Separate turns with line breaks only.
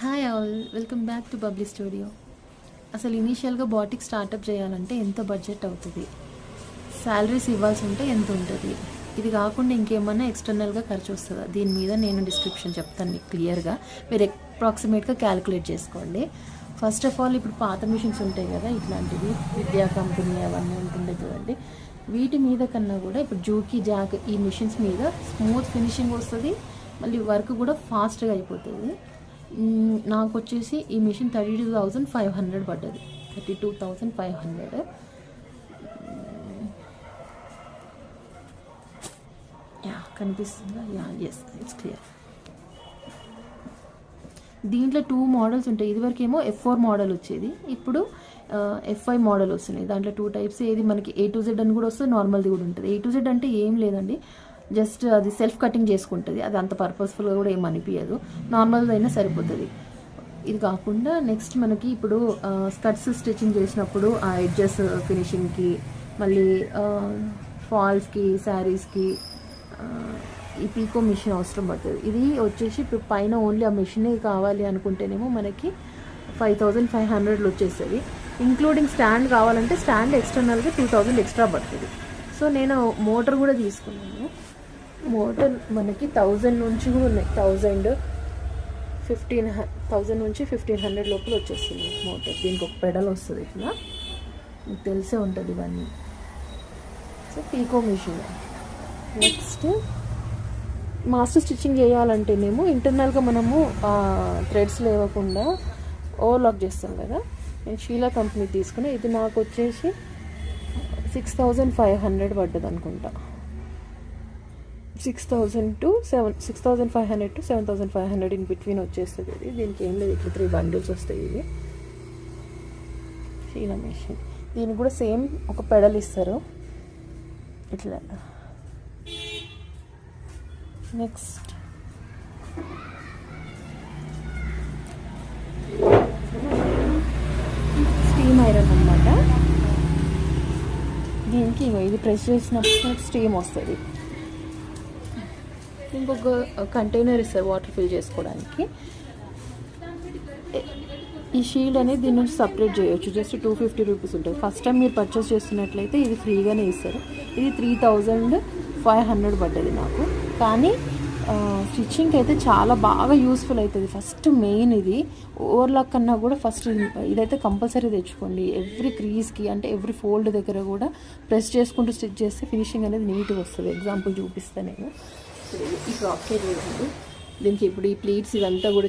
Hi all, welcome back to bubbly studio. అసలు ఇనీషియల్గా batik startup చేయాలంటే ఎంత బడ్జెట్ అవుతుంది, శాలరీస్ ఇవ్వాల్సి ఉంటే ఎంత ఉంటుంది, ఇది కాకుండా ఇంకేమన్నా ఎక్స్టర్నల్గా ఖర్చు వస్తుందా? దీని మీద నేను డిస్క్రిప్షన్ చెప్తాను మీకు క్లియర్గా. మీరు అప్రాక్సిమేట్గా క్యాలిక్యులేట్ చేసుకోండి. ఫస్ట్ ఆఫ్ ఆల్, ఇప్పుడు పాత మిషన్స్ ఉంటాయి కదా, ఇట్లాంటివి విద్యా కంపెనీ అవన్నీ ఉంటుండే చూడండి. వీటి మీద కన్నా కూడా ఇప్పుడు జూకీ జాక్ ఈ మిషన్స్ మీద స్మూత్ ఫినిషింగ్ వస్తుంది, మళ్ళీ వర్క్ కూడా ఫాస్ట్గా అయిపోతుంది. నాకు వచ్చేసి ఈ మిషన్ 32,500 పడ్డది. 32,500. కనిపిస్తుందా? Yes, it's clear. దీంట్లో 2 మోడల్స్ ఉంటాయి. ఇదివరకు ఏమో F4 మోడల్ వచ్చేది, ఇప్పుడు F5 మోడల్ వస్తున్నాయి. దాంట్లో 2 టైప్స్. ఏది మనకి A to Z అని కూడా వస్తుంది, నార్మల్ది కూడా ఉంటుంది. A to Z అంటే ఏం లేదండి, జస్ట్ అది సెల్ఫ్ కటింగ్ చేసుకుంటుంది. అది అంత పర్పస్ఫుల్గా కూడా ఏం అనిపించదు, నార్మల్ది అయినా సరిపోతుంది. ఇది కాకుండా నెక్స్ట్ మనకి ఇప్పుడు స్కర్ట్స్ స్టిచ్చింగ్ చేసినప్పుడు ఆ ఎడ్జెస్ ఫినిషింగ్కి, మళ్ళీ ఫాల్స్కి, శారీస్కి ఈ పీకో మిషన్ అవసరం పడుతుంది. ఇది వచ్చేసి ఇప్పుడు పైన ఓన్లీ ఆ మిషనే కావాలి అనుకుంటేనేమో మనకి 5,500 వచ్చేస్తుంది. ఇంక్లూడింగ్ స్టాండ్ కావాలంటే స్టాండ్ ఎక్స్టర్నల్గా 2,000 ఎక్స్ట్రా పడుతుంది. సో నేను మోటార్ కూడా తీసుకున్నాను. మోటార్ మనకి 1,000 నుంచి కూడా ఉన్నాయి. 1,000 నుంచి 1,500 లోపల వచ్చేస్తుంది మోటార్. దీనికి ఒక పెడల్ వస్తుంది, ఇట్లా మీకు తెలిసే ఉంటుంది ఇవన్నీ. So pico machine. Next master stitching చేయాలంటేనేమో ఇంటర్నల్గా మనము థ్రెడ్స్ లేవకుండా ఓవర్లాక్ చేస్తాం కదా. నేను షీలా కంపెనీ తీసుకుని, ఇది నాకు వచ్చేసి 6,500 పడ్డది అనుకుంటా. 6,500 to 7,500 ఇన్ బిట్వీన్ వచ్చేస్తుంది. ఇది దీనికి ఏం లేదు, ఇట్లా 3 బండిల్స్ వస్తాయి. ఇది షీలా మెషిన్. దీనికి కూడా సేమ్ ఒక పెడల్ ఇస్తారు ఇట్లా. నెక్స్ట్ స్టీమ్ ఐరన్ అన్నమాట. దీనికి ఇది ప్రెస్ చేసినప్పుడు స్టీమ్ వస్తుంది. ఇంకొక కంటైనర్ ఇస్తారు వాటర్ ఫిల్ చేసుకోవడానికి. ఈ షీల్డ్ అనేది దీని నుంచి సపరేట్ చేయొచ్చు. జస్ట్ 250 రూపీస్ ఉంటుంది. ఫస్ట్ టైం మీరు పర్చేస్ చేస్తున్నట్లయితే ఇది ఫ్రీగానే ఇస్తారు. ఇది 3,500 పడ్డది నాకు. కానీ స్టిచ్చింగ్కి అయితే చాలా బాగా యూస్ఫుల్ అవుతుంది. ఫస్ట్ మెయిన్ ఇది ఓవర్లాక్ కన్నా కూడా ఫస్ట్ ఇదైతే కంపల్సరీ తెచ్చుకోండి. ఎవ్రీ క్రీజ్కి అంటే ఎవ్రీ ఫోల్డ్ దగ్గర కూడా ప్రెస్ చేసుకుంటూ స్టిచ్ చేస్తే ఫినిషింగ్ అనేది నీట్గా వస్తుంది. ఎగ్జాంపుల్ చూపిస్తాను నేను. ఈ ఫ్రాకే చూడండి. దీనికి ఇప్పుడు ఈ ప్లీట్స్ ఇదంతా కూడా